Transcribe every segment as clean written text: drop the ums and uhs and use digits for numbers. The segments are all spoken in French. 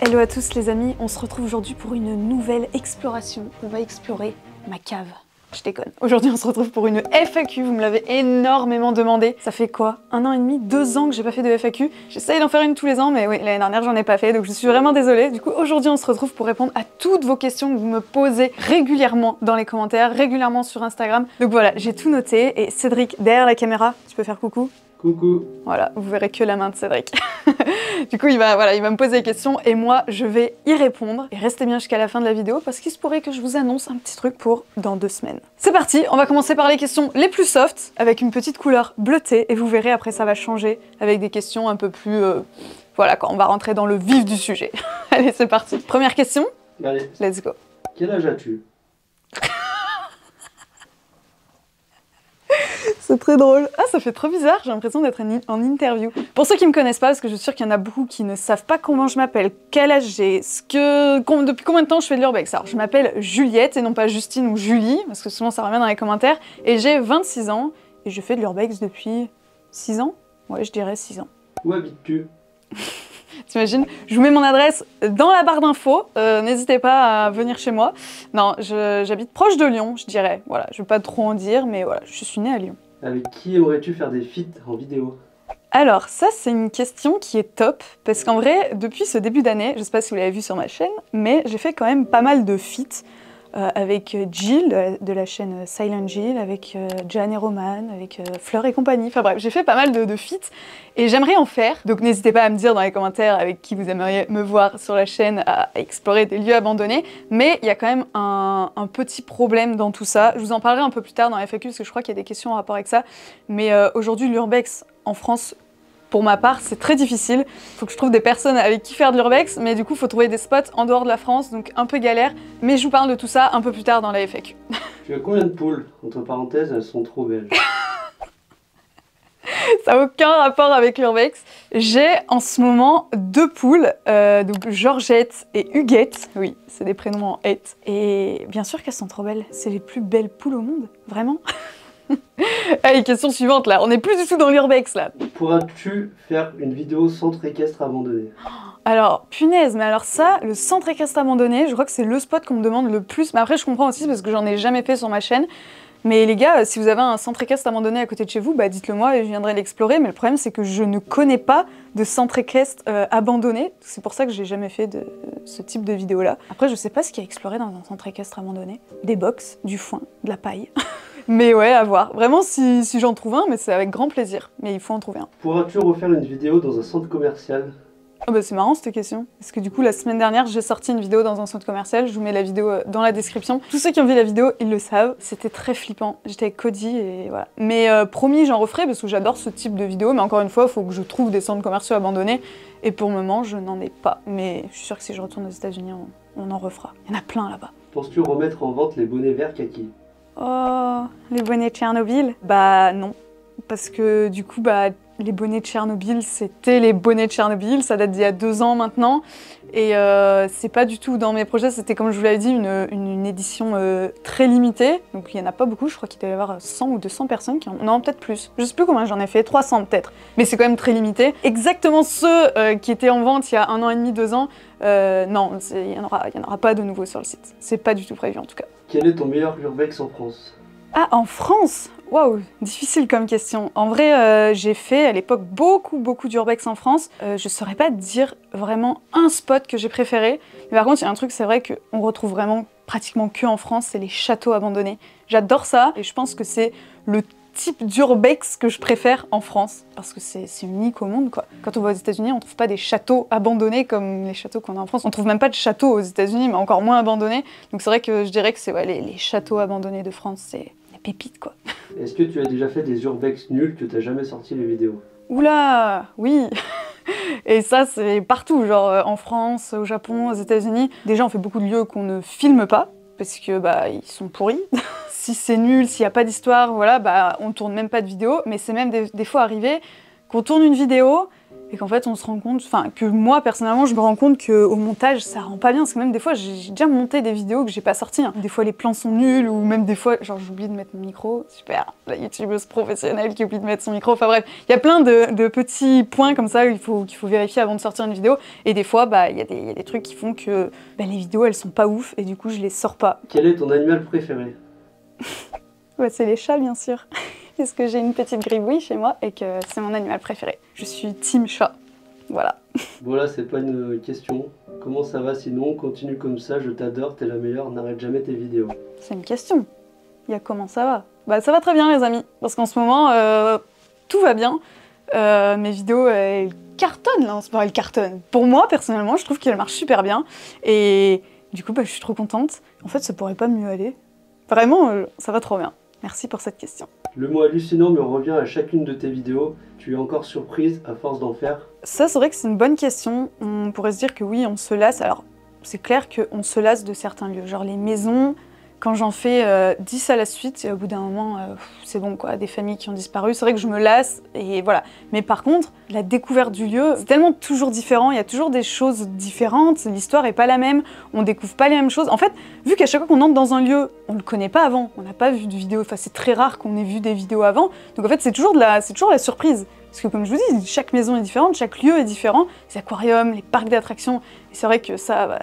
Hello à tous les amis, on se retrouve aujourd'hui pour une nouvelle exploration. On va explorer ma cave. Je déconne. Aujourd'hui on se retrouve pour une FAQ, vous me l'avez énormément demandé. Ça fait quoi? 1 an et demi, 2 ans que j'ai pas fait de FAQ. J'essaye d'en faire une tous les ans, mais oui, l'année dernière j'en ai pas fait, donc je suis vraiment désolée. Du coup aujourd'hui on se retrouve pour répondre à toutes vos questions que vous me posez régulièrement dans les commentaires, régulièrement sur Instagram. Donc voilà, j'ai tout noté, et Cédric, derrière la caméra, tu peux faire coucou? Coucou. Voilà, vous verrez que la main de Cédric. Du coup, il va me poser des questions et moi, je vais y répondre. Et restez bien jusqu'à la fin de la vidéo parce qu'il se pourrait que je vous annonce un petit truc pour dans 2 semaines. C'est parti, on va commencer par les questions les plus soft, avec une petite couleur bleutée, et vous verrez après ça va changer avec des questions un peu plus... Voilà, quand on va rentrer dans le vif du sujet. Allez, c'est parti. Première question. Allez. Let's go. Quel âge as-tu? C'est très drôle. Ah, ça fait trop bizarre, j'ai l'impression d'être en interview. Pour ceux qui me connaissent pas, parce que je suis sûre qu'il y en a beaucoup qui ne savent pas comment je m'appelle, quel âge j'ai, depuis combien de temps je fais de l'urbex. Alors, je m'appelle Juliette et non pas Justine ou Julie, parce que souvent ça revient dans les commentaires, et j'ai 26 ans, et je fais de l'urbex depuis 6 ans? Ouais, je dirais 6 ans. Où habites-tu? T'imagines? Je vous mets mon adresse dans la barre d'infos, n'hésitez pas à venir chez moi. Non, j'habite proche de Lyon, je dirais. Voilà, je vais pas trop en dire, mais voilà, je suis née à Lyon. Avec qui aimerais-tu faire des feats en vidéo? Alors ça, c'est une question qui est top, parce qu'en vrai, depuis ce début d'année, je sais pas si vous l'avez vu sur ma chaîne, mais j'ai fait quand même pas mal de feats avec Jill, de la chaîne Silent Jill, avec Jan et Roman, avec Fleur et compagnie, enfin bref, j'ai fait pas mal de feats, et j'aimerais en faire, donc n'hésitez pas à me dire dans les commentaires avec qui vous aimeriez me voir sur la chaîne à explorer des lieux abandonnés, mais il y a quand même un petit problème dans tout ça, je vous en parlerai un peu plus tard dans la FAQ, parce que je crois qu'il y a des questions en rapport avec ça, mais aujourd'hui l'urbex en France, pour ma part, c'est très difficile. Faut que je trouve des personnes avec qui faire de l'urbex, mais du coup, faut trouver des spots en dehors de la France, donc un peu galère. Mais je vous parle de tout ça un peu plus tard dans la FAQ. Tu as combien de poules? Entre parenthèses, elles sont trop belles. Ça n'a aucun rapport avec l'urbex. J'ai en ce moment 2 poules, donc Georgette et Huguette. Oui, c'est des prénoms en hête. Et bien sûr qu'elles sont trop belles. C'est les plus belles poules au monde, vraiment. Allez, question suivante là, on n'est plus du tout dans l'urbex là. Pourras-tu faire une vidéo centre équestre abandonné? Alors, punaise, mais alors ça, le centre équestre abandonné, je crois que c'est le spot qu'on me demande le plus. Mais après, je comprends aussi parce que j'en ai jamais fait sur ma chaîne. Mais les gars, si vous avez un centre équestre abandonné à côté de chez vous, bah dites-le moi et je viendrai l'explorer. Mais le problème, c'est que je ne connais pas de centre équestre abandonné. C'est pour ça que j'ai jamais fait de ce type de vidéo là. Après, je sais pas ce qu'il y a à explorer dans un centre équestre abandonné. Des box, du foin, de la paille. Mais ouais, à voir. Vraiment, si j'en trouve un, mais c'est avec grand plaisir. Mais il faut en trouver un. Pourras-tu refaire une vidéo dans un centre commercial? Ah bah c'est marrant cette question, parce que du coup la semaine dernière j'ai sorti une vidéo dans un centre commercial, je vous mets la vidéo dans la description. Tous ceux qui ont vu la vidéo, ils le savent, c'était très flippant, j'étais avec Cody et voilà. Mais promis j'en referai parce que j'adore ce type de vidéo, mais encore une fois il faut que je trouve des centres commerciaux abandonnés, et pour le moment je n'en ai pas. Mais je suis sûre que si je retourne aux États-Unis on en refera, il y en a plein là-bas. Penses-tu remettre en vente les bonnets verts kaki? Oh, les bonnets de Tchernobyl? Bah non, parce que du coup bah les bonnets de Tchernobyl, c'était les bonnets de Tchernobyl, ça date d'il y a 2 ans maintenant, et c'est pas du tout dans mes projets, c'était comme je vous l'avais dit, une édition très limitée, donc il y en a pas beaucoup, je crois qu'il doit y avoir 100 ou 200 personnes qui en... Non, peut-être plus, je sais plus combien j'en ai fait, 300 peut-être, mais c'est quand même très limité. Exactement ceux qui étaient en vente il y a 1 an et demi, 2 ans, non, il y en aura pas de nouveau sur le site, c'est pas du tout prévu en tout cas. Quel est ton meilleur urbex en France? Ah, en France? Waouh, difficile comme question. En vrai, j'ai fait à l'époque beaucoup d'urbex en France. Je saurais pas dire vraiment un spot que j'ai préféré. Mais par contre, il y a un truc, c'est vrai qu'on retrouve vraiment pratiquement que en France, c'est les châteaux abandonnés. J'adore ça et je pense que c'est le type d'urbex que je préfère en France, parce que c'est unique au monde quoi. Quand on va aux États-Unis, on trouve pas des châteaux abandonnés comme les châteaux qu'on a en France. On trouve même pas de châteaux aux États-Unis, mais encore moins abandonnés. Donc c'est vrai que je dirais que c'est ouais, les châteaux abandonnés de France, c'est des pépites quoi. Est-ce que tu as déjà fait des urbex nuls que t'as jamais sorti les vidéos? Oula, oui. Et ça c'est partout, genre en France, au Japon, aux États-Unis. Déjà on fait beaucoup de lieux qu'on ne filme pas, parce que bah ils sont pourris. Si c'est nul, s'il n'y a pas d'histoire, voilà, bah on tourne même pas de vidéo, mais c'est même des fois arrivé qu'on tourne une vidéo, et qu'en fait on se rend compte, enfin que moi personnellement je me rends compte qu'au montage ça rend pas bien, parce que même des fois j'ai déjà monté des vidéos que j'ai pas sorties, hein. Des fois les plans sont nuls, ou même des fois genre j'oublie de mettre mon micro, super, la youtubeuse professionnelle qui oublie de mettre son micro, enfin bref, il y a plein de petits points comme ça qu'il faut vérifier avant de sortir une vidéo, et des fois bah il y a des trucs qui font que bah, les vidéos elles sont pas ouf, et du coup je les sors pas. Quel est ton animal préféré? Ouais, c'est les chats bien sûr. Parce que j'ai une petite gribouille chez moi et que c'est mon animal préféré. Je suis team chat. Voilà. Bon là c'est pas une question. Comment ça va sinon? Continue comme ça, je t'adore, t'es la meilleure, n'arrête jamais tes vidéos. C'est une question. Il y a comment ça va? Bah ça va très bien les amis. Parce qu'en ce moment, tout va bien. Mes vidéos, elles cartonnent là en ce moment, elles cartonnent. Pour moi, personnellement, je trouve qu'elles marchent super bien. Et du coup, bah, je suis trop contente. En fait, ça pourrait pas mieux aller. Vraiment, ça va trop bien. Merci pour cette question. Le mot hallucinant me revient à chacune de tes vidéos. Tu es encore surprise à force d'en faire? Ça, c'est vrai que c'est une bonne question. On pourrait se dire que oui, on se lasse. Alors, c'est clair qu'on se lasse de certains lieux. Genre les maisons, quand j'en fais 10 à la suite, et au bout d'un moment, c'est bon quoi, des familles qui ont disparu. C'est vrai que je me lasse, et voilà. Mais par contre, la découverte du lieu, c'est tellement toujours différent. Il y a toujours des choses différentes. L'histoire est pas la même. On découvre pas les mêmes choses. En fait, vu qu'à chaque fois qu'on entre dans un lieu, on le connaît pas avant. On n'a pas vu de vidéo. Enfin, c'est très rare qu'on ait vu des vidéos avant. Donc en fait, c'est toujours la surprise. Parce que comme je vous dis, chaque maison est différente, chaque lieu est différent. Les aquariums, les parcs d'attractions. Et c'est vrai que ça, bah,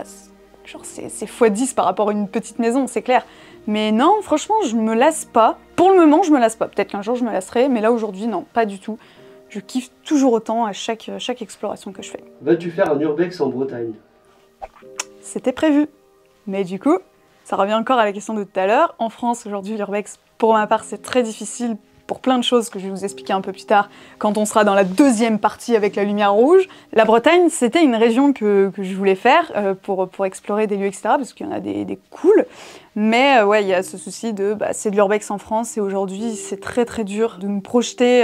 genre c'est x10 par rapport à une petite maison, c'est clair. Mais non, franchement, je me lasse pas. Pour le moment, je me lasse pas. Peut-être qu'un jour, je me lasserai. Mais là, aujourd'hui, non, pas du tout. Je kiffe toujours autant à chaque exploration que je fais. Vas-tu faire un urbex en Bretagne? C'était prévu. Mais du coup, ça revient encore à la question de tout à l'heure. En France, aujourd'hui, l'urbex, pour ma part, c'est très difficile pour plein de choses que je vais vous expliquer un peu plus tard, quand on sera dans la deuxième partie avec la lumière rouge. La Bretagne, c'était une région que je voulais faire pour explorer des lieux, etc., parce qu'il y en a des cools. Mais ouais, il y a ce souci de, bah, c'est de l'urbex en France, et aujourd'hui, c'est très très dur de me projeter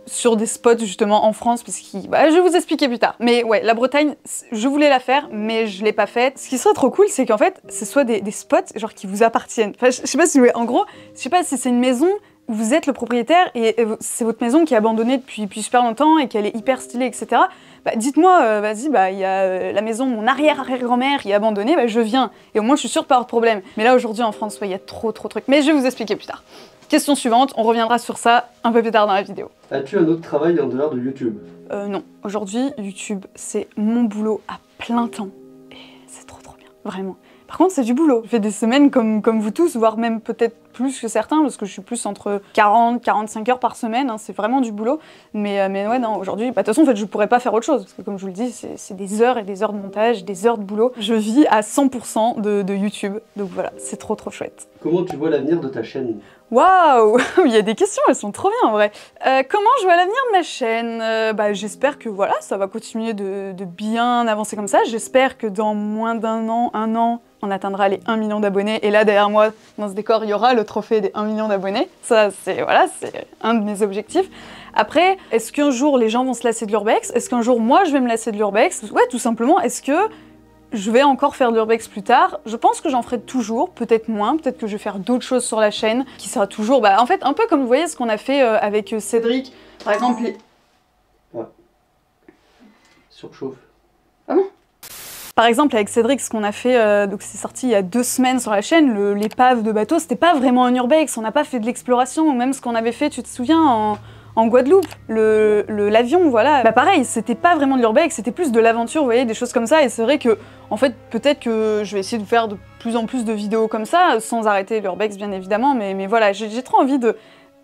sur des spots justement en France, puisqu'il... Bah, je vais vous expliquer plus tard. Mais ouais, la Bretagne, je voulais la faire, mais je l'ai pas faite. Ce qui serait trop cool, c'est qu'en fait, ce soit des spots genre qui vous appartiennent. Enfin, je sais pas si vous voulez, en gros, je sais pas si c'est une maison où vous êtes le propriétaire et c'est votre maison qui est abandonnée depuis super longtemps et qu'elle est hyper stylée, etc. Bah, dites-moi, vas-y, bah, y a la maison de mon arrière-arrière-grand-mère qui est abandonnée, bah, je viens. Et au moins, je suis sûre de pas avoir de problème. Mais là, aujourd'hui, en France, il y a trop de trucs. Mais je vais vous expliquer plus tard. Question suivante, on reviendra sur ça un peu plus tard dans la vidéo. As-tu un autre travail en dehors de YouTube? Non. Aujourd'hui, YouTube, c'est mon boulot à plein temps. Et c'est trop bien, vraiment. Par contre, c'est du boulot. Je fais des semaines comme vous tous, voire même peut-être plus que certains, parce que je suis plus entre 40 et 45 heures par semaine, hein, c'est vraiment du boulot. Mais ouais, non, aujourd'hui, bah, de toute façon, en fait, je pourrais pas faire autre chose, parce que comme je vous le dis, c'est des heures et des heures de montage, des heures de boulot. Je vis à 100% de YouTube, donc voilà, c'est trop chouette. Comment tu vois l'avenir de ta chaîne? Waouh, il y a des questions, elles sont trop bien en vrai. Comment je vois l'avenir de ma chaîne? Bah, j'espère que voilà, ça va continuer de bien avancer comme ça. J'espère que dans moins d'un an, on atteindra les 1 million d'abonnés. Et là, derrière moi, dans ce décor, il y aura le trophée des 1 million d'abonnés. Ça, c'est voilà, c'est un de mes objectifs. Après, est-ce qu'un jour les gens vont se lasser de l'urbex? Est-ce qu'un jour moi je vais me lasser de l'urbex? Ouais, tout simplement, est-ce que je vais encore faire de l'urbex plus tard? Je pense que j'en ferai toujours, peut-être moins, peut-être que je vais faire d'autres choses sur la chaîne, qui sera toujours, bah, en fait, un peu comme vous voyez ce qu'on a fait avec Cédric, par exemple. Ouais. Surchauffe. Ah bon? Par exemple, avec Cédric, ce qu'on a fait, donc c'est sorti il y a 2 semaines sur la chaîne, l'épave de bateau, c'était pas vraiment un urbex, on n'a pas fait de l'exploration, ou même ce qu'on avait fait, tu te souviens, en Guadeloupe, l'avion, voilà. Bah pareil, c'était pas vraiment de l'urbex, c'était plus de l'aventure, vous voyez, des choses comme ça, et c'est vrai que, en fait, peut-être que je vais essayer de faire de plus en plus de vidéos comme ça, sans arrêter l'urbex, bien évidemment, mais voilà, j'ai trop envie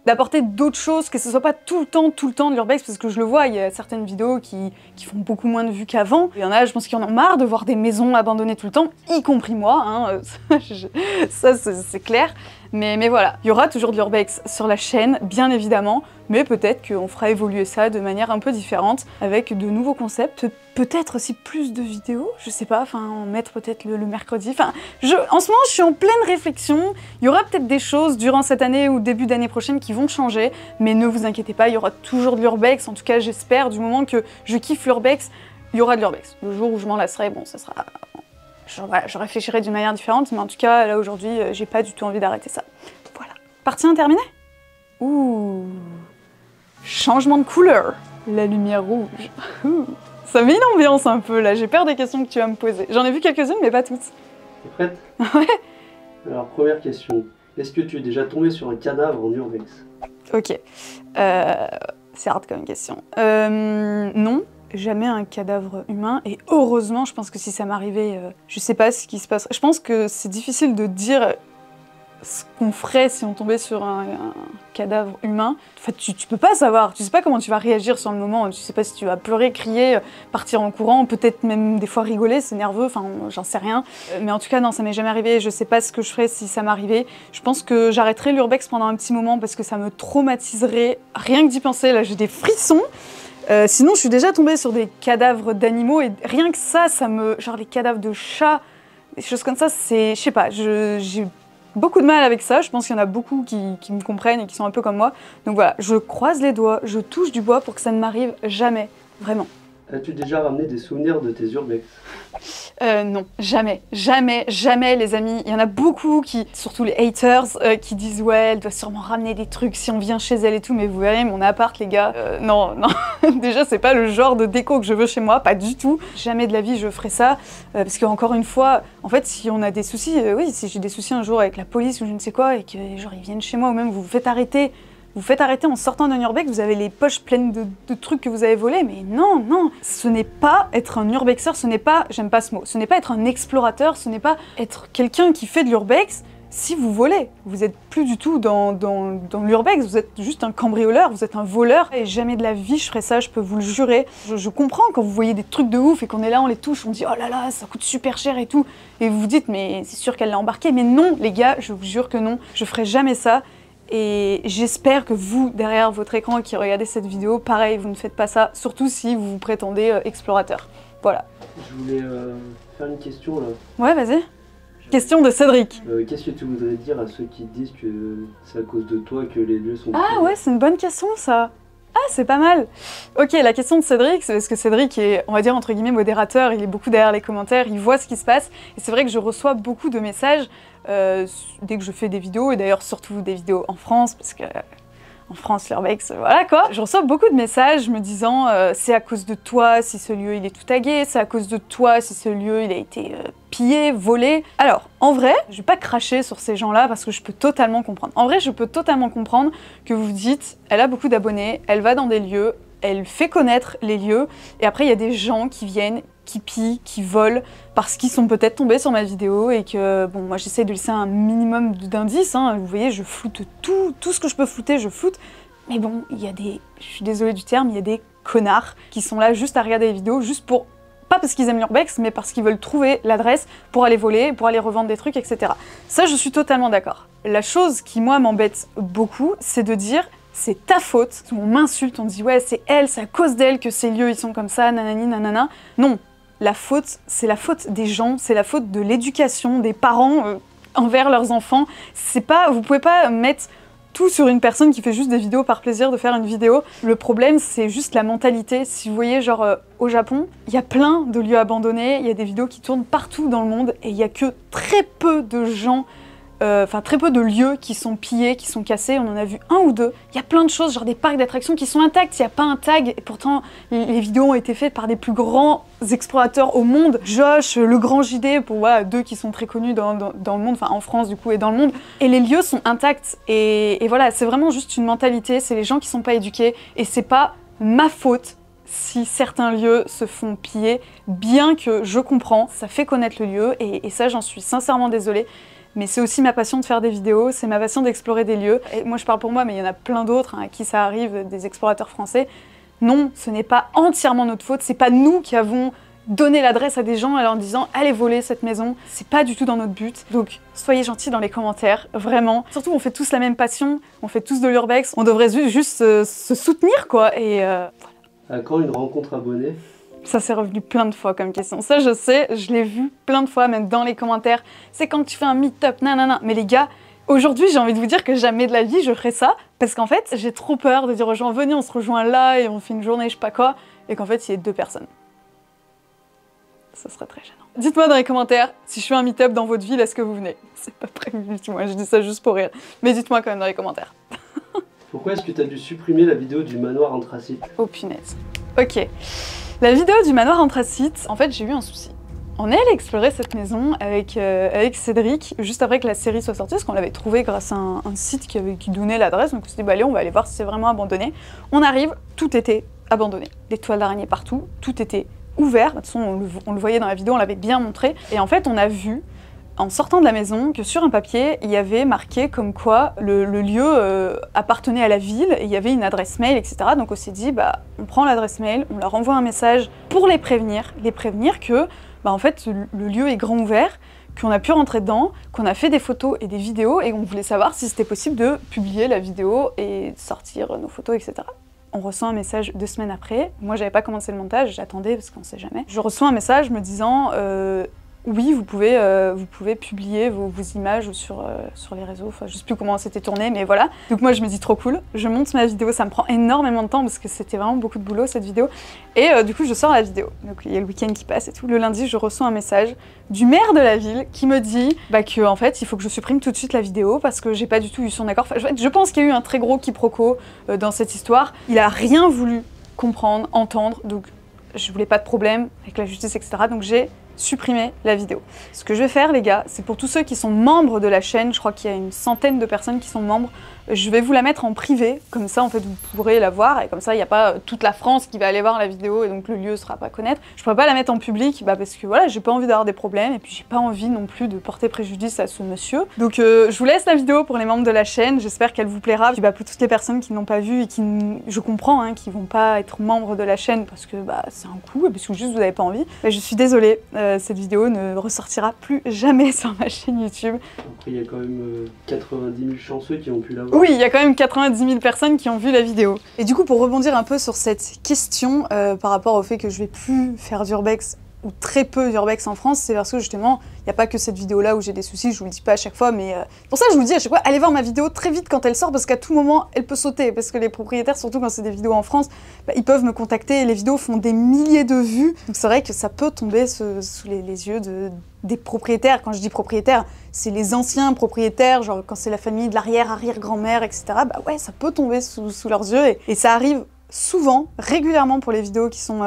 d'apporter d'autres choses, que ce soit pas tout le temps de l'urbex, parce que je le vois, il y a certaines vidéos qui font beaucoup moins de vues qu'avant. Il y en a, je pense qu'ils en ont marre de voir des maisons abandonnées tout le temps, y compris moi, hein, ça c'est clair. Mais voilà, il y aura toujours de l'urbex sur la chaîne, bien évidemment, mais peut-être qu'on fera évoluer ça de manière un peu différente, avec de nouveaux concepts, peut-être aussi plus de vidéos, je sais pas, enfin, en mettre peut-être le mercredi, enfin, en ce moment, je suis en pleine réflexion, il y aura peut-être des choses durant cette année ou début d'année prochaine qui vont changer, mais ne vous inquiétez pas, il y aura toujours de l'urbex, en tout cas, j'espère, du moment que je kiffe l'urbex, il y aura de l'urbex. Le jour où je m'en lasserai, bon, ça sera... Je réfléchirai d'une manière différente, mais en tout cas, là, aujourd'hui, j'ai pas du tout envie d'arrêter ça. Voilà. Partie 1 terminée? Ouh... Changement de couleur. La lumière rouge. Ça met une ambiance un peu là, j'ai peur des questions que tu vas me poser. J'en ai vu quelques-unes mais pas toutes. T'es prête? Ouais. Alors première question, est-ce que tu es déjà tombé sur un cadavre en urbex? Ok. C'est hard comme question. Non, jamais un cadavre humain. Et heureusement, je pense que si ça m'arrivait, je sais pas ce qui se passe. Je pense que c'est difficile de dire ce qu'on ferait si on tombait sur un cadavre humain. En fait, tu peux pas savoir. Tu sais pas comment tu vas réagir sur le moment. Tu sais pas si tu vas pleurer, crier, partir en courant, peut-être même des fois rigoler, c'est nerveux, enfin j'en sais rien. Mais en tout cas, non, ça m'est jamais arrivé. Je sais pas ce que je ferais si ça m'arrivait. Je pense que j'arrêterais l'urbex pendant un petit moment parce que ça me traumatiserait. Rien que d'y penser, là j'ai des frissons. Sinon, je suis déjà tombée sur des cadavres d'animaux et rien que ça me... Genre les cadavres de chats, des choses comme ça, c'est... Je sais pas, j'ai beaucoup de mal avec ça, je pense qu'il y en a beaucoup qui me comprennent et qui sont un peu comme moi. Donc voilà, je croise les doigts, je touche du bois pour que ça ne m'arrive jamais, vraiment. As-tu déjà ramené des souvenirs de tes urbex? Non, jamais, jamais, jamais les amis. Il y en a beaucoup qui, surtout les haters, qui disent ouais, elle doit sûrement ramener des trucs si on vient chez elle et tout, mais vous verrez mon appart les gars, non, non, déjà c'est pas le genre de déco que je veux chez moi, pas du tout. Jamais de la vie je ferai ça, parce qu'encore une fois, en fait si on a des soucis, oui, si j'ai des soucis un jour avec la police ou je ne sais quoi, et que genre ils viennent chez moi ou même vous vous faites arrêter en sortant d'un urbex, vous avez les poches pleines de trucs que vous avez volés, mais non, non, ce n'est pas être un urbexeur, ce n'est pas, j'aime pas ce mot, ce n'est pas être un explorateur, ce n'est pas être quelqu'un qui fait de l'urbex si vous volez. Vous êtes plus du tout dans l'urbex, vous êtes juste un cambrioleur, vous êtes un voleur, et jamais de la vie je ferais ça, je peux vous le jurer. Je comprends quand vous voyez des trucs de ouf et qu'on est là, on les touche, on dit oh là là, ça coûte super cher et tout, et vous vous dites mais c'est sûr qu'elle l'a embarqué, mais non les gars, je vous jure que non, je ferai jamais ça. Et j'espère que vous, derrière votre écran qui regardez cette vidéo, pareil, vous ne faites pas ça, surtout si vous vous prétendez explorateur. Voilà. Je voulais faire une question là. Ouais, vas-y. Question de Cédric. Qu'est-ce que tu voudrais dire à ceux qui disent que c'est à cause de toi que les lieux sont... Ah ouais, c'est une bonne question ça. Ah, c'est pas mal. Ok, la question de Cédric, c'est parce que Cédric est, on va dire, entre guillemets, modérateur, il est beaucoup derrière les commentaires, il voit ce qui se passe, et c'est vrai que je reçois beaucoup de messages dès que je fais des vidéos, et d'ailleurs surtout des vidéos en France, parce que en France, l'urbex, voilà quoi. Je reçois beaucoup de messages me disant c'est à cause de toi si ce lieu il est tout tagué, c'est à cause de toi si ce lieu il a été pillé, volé. Alors, en vrai, je vais pas cracher sur ces gens-là parce que je peux totalement comprendre. En vrai, je peux totalement comprendre que vous vous dites, elle a beaucoup d'abonnés, elle va dans des lieux, elle fait connaître les lieux, et après il y a des gens qui viennent, qui pillent, qui volent, parce qu'ils sont peut-être tombés sur ma vidéo et que, bon, moi j'essaie de laisser un minimum d'indices, hein. Vous voyez, je floute tout ce que je peux flouter, je floute, mais bon, il y a des, je suis désolée du terme, il y a des connards qui sont là juste à regarder les vidéos, juste pour, pas parce qu'ils aiment l'urbex, mais parce qu'ils veulent trouver l'adresse pour aller voler, pour aller revendre des trucs, etc. Ça, je suis totalement d'accord. La chose qui, moi, m'embête beaucoup, c'est de dire, c'est ta faute, on m'insulte, on dit ouais, c'est elle, c'est à cause d'elle que ces lieux, ils sont comme ça, nanani, nanana. Non. La faute, c'est la faute des gens, c'est la faute de l'éducation des parents envers leurs enfants. C'est pas, vous pouvez pas mettre tout sur une personne qui fait juste des vidéos par plaisir de faire une vidéo. Le problème, c'est juste la mentalité. Si vous voyez, genre au Japon, il y a plein de lieux abandonnés, il y a des vidéos qui tournent partout dans le monde et il y a que très peu de gens, enfin très peu de lieux qui sont pillés, qui sont cassés, on en a vu un ou deux. Il y a plein de choses, genre des parcs d'attractions qui sont intacts, il n'y a pas un tag, et pourtant les vidéos ont été faites par des plus grands explorateurs au monde. Josh, le grand JD, pour voilà, deux qui sont très connus dans le monde, enfin en France du coup et dans le monde. Et les lieux sont intacts, et voilà, c'est vraiment juste une mentalité, c'est les gens qui sont pas éduqués, et c'est pas ma faute si certains lieux se font piller, bien que je comprends, ça fait connaître le lieu, et ça j'en suis sincèrement désolée. Mais c'est aussi ma passion de faire des vidéos, c'est ma passion d'explorer des lieux. Et moi je parle pour moi, mais il y en a plein d'autres à qui ça arrive, des explorateurs français. Non, ce n'est pas entièrement notre faute, c'est pas nous qui avons donné l'adresse à des gens en leur disant « allez voler cette maison », c'est pas du tout dans notre but. Donc soyez gentils dans les commentaires, vraiment. Surtout on fait tous la même passion, on fait tous de l'urbex, on devrait juste se soutenir quoi, et voilà. À quand une rencontre abonnée ? Ça s'est revenu plein de fois comme question. Ça, je sais, je l'ai vu plein de fois, même dans les commentaires. C'est quand tu fais un meet-up, nanana. Mais les gars, aujourd'hui, j'ai envie de vous dire que jamais de la vie, je ferai ça. Parce qu'en fait, j'ai trop peur de dire aux gens, venez, on se rejoint là et on fait une journée, je sais pas quoi. Et qu'en fait, il y ait 2 personnes. Ça serait très gênant. Dites-moi dans les commentaires, si je fais un meet-up dans votre ville, est-ce que vous venez? C'est pas prévu du tout, moi, je dis ça juste pour rire. Mais dites-moi quand même dans les commentaires. Pourquoi est-ce que tu as dû supprimer la vidéo du manoir anthracite? Oh punaise. Ok. La vidéo du manoir anthracite, en fait j'ai eu un souci. On est allé explorer cette maison avec Cédric juste après que la série soit sortie, parce qu'on l'avait trouvée grâce à un site qui donnait l'adresse, donc on s'est dit bah allez on va aller voir si c'est vraiment abandonné. On arrive, tout était abandonné. Des toiles d'araignée partout, tout était ouvert, de toute façon on le voyait dans la vidéo, on l'avait bien montré, et en fait on a vu en sortant de la maison que sur un papier, il y avait marqué comme quoi le lieu appartenait à la ville et il y avait une adresse mail, etc. Donc on s'est dit, bah, on prend l'adresse mail, on leur envoie un message pour les prévenir que, bah, en fait, le lieu est grand ouvert, qu'on a pu rentrer dedans, qu'on a fait des photos et des vidéos et on voulait savoir si c'était possible de publier la vidéo et sortir nos photos, etc. On reçoit un message 2 semaines après. Moi, j'avais pas commencé le montage, j'attendais parce qu'on sait jamais. Je reçois un message me disant oui, vous pouvez publier vos images sur les réseaux, enfin je sais plus comment c'était tourné, mais voilà. Donc moi je me dis trop cool, je monte ma vidéo, ça me prend énormément de temps parce que c'était vraiment beaucoup de boulot cette vidéo. Et du coup je sors la vidéo, donc il y a le week-end qui passe et tout. Le lundi je reçois un message du maire de la ville qui me dit que en fait il faut que je supprime tout de suite la vidéo parce que j'ai pas du tout eu son accord. Enfin, je pense qu'il y a eu un très gros quiproquo dans cette histoire. Il a rien voulu comprendre, entendre, donc je voulais pas de problème avec la justice, etc. Donc j'ai supprimé la vidéo. Ce que je vais faire les gars, c'est pour tous ceux qui sont membres de la chaîne, je crois qu'il y a une centaine de personnes qui sont membres, je vais vous la mettre en privé, comme ça en fait vous pourrez la voir et comme ça il n'y a pas toute la France qui va aller voir la vidéo et donc le lieu ne sera pas à connaître. Je pourrais pas la mettre en public parce que voilà, j'ai pas envie d'avoir des problèmes et puis j'ai pas envie non plus de porter préjudice à ce monsieur. Donc je vous laisse la vidéo pour les membres de la chaîne, j'espère qu'elle vous plaira. Puis pour toutes les personnes qui n'ont pas vu et qui, je comprends, qui vont pas être membres de la chaîne parce que c'est un coup et parce que juste vous n'avez pas envie. Je suis désolée, cette vidéo ne ressortira plus jamais sur ma chaîne YouTube. Après il y a quand même 90 000 chanceux qui ont pu la voir. Oui, il y a quand même 90 000 personnes qui ont vu la vidéo. Et du coup, pour rebondir un peu sur cette question par rapport au fait que je vais plus faire d'urbex ou très peu d'urbex en France, c'est parce que justement, il n'y a pas que cette vidéo-là où j'ai des soucis, je vous le dis pas à chaque fois, mais pour ça je vous le dis à chaque fois, allez voir ma vidéo très vite quand elle sort, parce qu'à tout moment, elle peut sauter, parce que les propriétaires, surtout quand c'est des vidéos en France, ils peuvent me contacter, les vidéos font des milliers de vues, donc c'est vrai que ça peut tomber sous les yeux des propriétaires. Quand je dis propriétaires, c'est les anciens propriétaires, genre quand c'est la famille de l'arrière-arrière-grand-mère, etc. Ouais, ça peut tomber sous leurs yeux, et ça arrive souvent, régulièrement pour les vidéos qui sont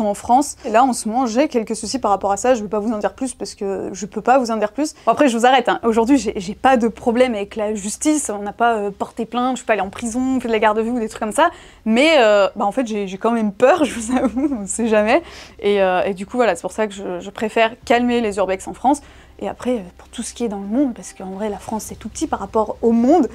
en France. Et là, en ce moment, j'ai quelques soucis par rapport à ça. Je vais pas vous en dire plus parce que je peux pas vous en dire plus. Bon, après, je vous arrête. Aujourd'hui, j'ai pas de problème avec la justice. On n'a pas porté plainte, je suis pas allée en prison, fait de la garde à vue ou des trucs comme ça. Mais en fait, j'ai quand même peur, je vous avoue, on sait jamais. Et du coup, voilà, c'est pour ça que je préfère calmer les urbex en France. Et après, pour tout ce qui est dans le monde, parce qu'en vrai, la France, c'est tout petit par rapport au monde,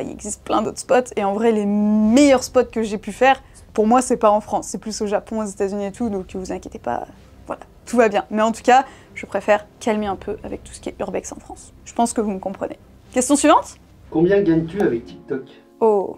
il existe plein d'autres spots. Et en vrai, les meilleurs spots que j'ai pu faire, pour moi, c'est pas en France, c'est plus au Japon, aux États-Unis et tout, donc vous inquiétez pas, voilà, tout va bien. Mais en tout cas, je préfère calmer un peu avec tout ce qui est urbex en France. Je pense que vous me comprenez. Question suivante? Combien gagnes-tu avec TikTok? Oh,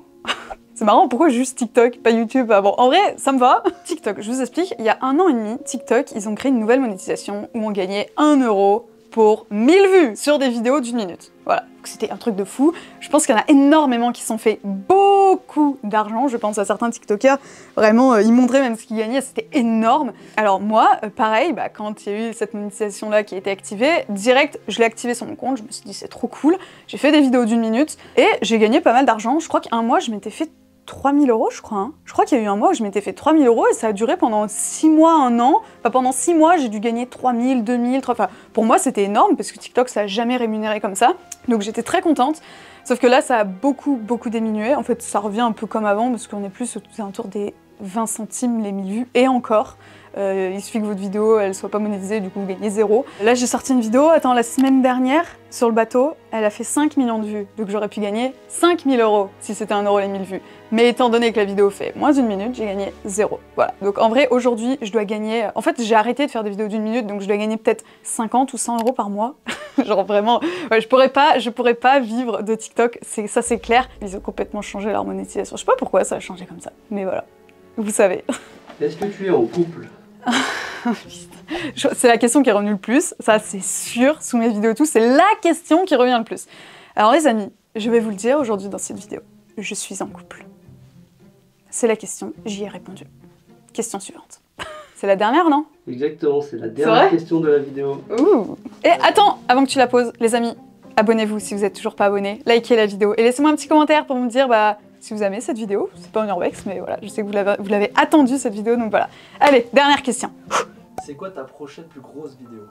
c'est marrant, pourquoi juste TikTok, pas YouTube? Bon, en vrai, ça me va. TikTok, je vous explique, il y a 1 an et demi, TikTok, ils ont créé une nouvelle monétisation où on gagnait 1 € pour 1000 vues sur des vidéos d'1 minute. Voilà, c'était un truc de fou. Je pense qu'il y en a énormément qui sont fait beaucoup d'argent. Je pense à certains TikTokers, vraiment, ils montraient même ce qu'ils gagnaient, c'était énorme. Alors moi, pareil, quand il y a eu cette monétisation-là qui a été activée, direct, je l'ai activée sur mon compte, je me suis dit c'est trop cool. J'ai fait des vidéos d'1 minute et j'ai gagné pas mal d'argent. Je crois qu'un mois, je m'étais fait 3000 €, je crois. Je crois qu'il y a eu un mois où je m'étais fait 3000 € et ça a duré pendant 6 mois, 1 an. Enfin, pendant 6 mois, j'ai dû gagner 3000, 2000, 3... Enfin, pour moi, c'était énorme parce que TikTok, ça a jamais rémunéré comme ça. Donc j'étais très contente. Sauf que là, ça a beaucoup diminué. En fait, ça revient un peu comme avant parce qu'on est plus aux alentours des 20 centimes les 1000 vues. Et encore, il suffit que votre vidéo, elle soit pas monétisée, du coup, vous gagnez 0. Là, j'ai sorti une vidéo, la semaine dernière, sur le bateau, elle a fait 5 millions de vues. Donc j'aurais pu gagner 5000 € si c'était 1 € les 1000 vues. Mais étant donné que la vidéo fait moins d'1 minute, j'ai gagné 0. Voilà. Donc en vrai, aujourd'hui, je dois gagner... En fait, j'ai arrêté de faire des vidéos d'1 minute, donc je dois gagner peut-être 50 ou 100 € par mois. Genre vraiment, ouais, je pourrais pas vivre de TikTok, ça c'est clair. Ils ont complètement changé leur monétisation. Je sais pas pourquoi ça a changé comme ça, mais voilà. Vous savez. Est-ce que tu es en couple? C'est la question qui est revenue le plus, ça c'est sûr, sous mes vidéos et tout, c'est la question qui revient le plus. Alors les amis, je vais vous le dire aujourd'hui dans cette vidéo, je suis en couple. C'est la question, j'y ai répondu. Question suivante. C'est la dernière, non? Exactement, c'est la dernière question de la vidéo. Ouh. Et attends, avant que tu la poses, les amis, abonnez-vous si vous n'êtes toujours pas abonnés, likez la vidéo et laissez-moi un petit commentaire pour me dire si vous aimez cette vidéo. C'est pas un urbex, mais voilà, je sais que vous l'avez attendu cette vidéo, donc voilà. Allez, dernière question. C'est quoi ta prochaine plus grosse vidéo?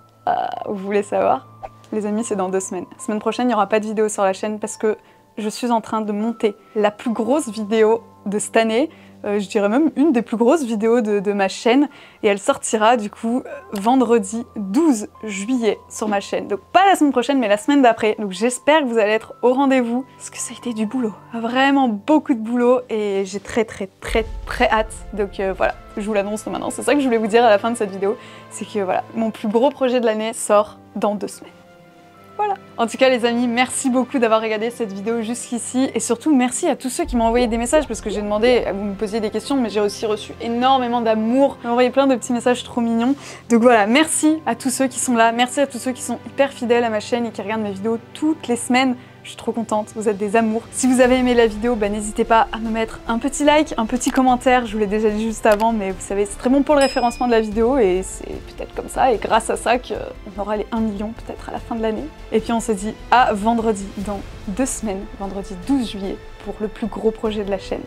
Vous voulez savoir? Les amis, c'est dans 2 semaines. La semaine prochaine, il n'y aura pas de vidéo sur la chaîne parce que je suis en train de monter la plus grosse vidéo de cette année. Je dirais même une des plus grosses vidéos de ma chaîne. Et elle sortira du coup vendredi 12 juillet sur ma chaîne. Donc pas la semaine prochaine, mais la semaine d'après. Donc j'espère que vous allez être au rendez-vous. Parce que ça a été du boulot. Vraiment beaucoup de boulot. Et j'ai très hâte. Donc voilà, je vous l'annonce maintenant. C'est ça que je voulais vous dire à la fin de cette vidéo. C'est que voilà, mon plus gros projet de l'année sort dans 2 semaines. Voilà. En tout cas les amis, merci beaucoup d'avoir regardé cette vidéo jusqu'ici et surtout merci à tous ceux qui m'ont envoyé des messages parce que j'ai demandé à vous me posiez des questions mais j'ai aussi reçu énormément d'amour, vous m'avez envoyé plein de petits messages trop mignons. Donc voilà, merci à tous ceux qui sont là, merci à tous ceux qui sont hyper fidèles à ma chaîne et qui regardent mes vidéos toutes les semaines. Je suis trop contente, vous êtes des amours. Si vous avez aimé la vidéo, n'hésitez pas à me mettre un petit like, un petit commentaire, je vous l'ai déjà dit juste avant, mais vous savez, c'est très bon pour le référencement de la vidéo et c'est peut-être comme ça, et grâce à ça qu'on aura les 1 million peut-être à la fin de l'année. Et puis on se dit à vendredi, dans 2 semaines, vendredi 12 juillet, pour le plus gros projet de la chaîne.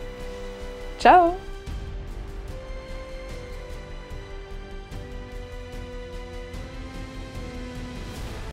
Ciao!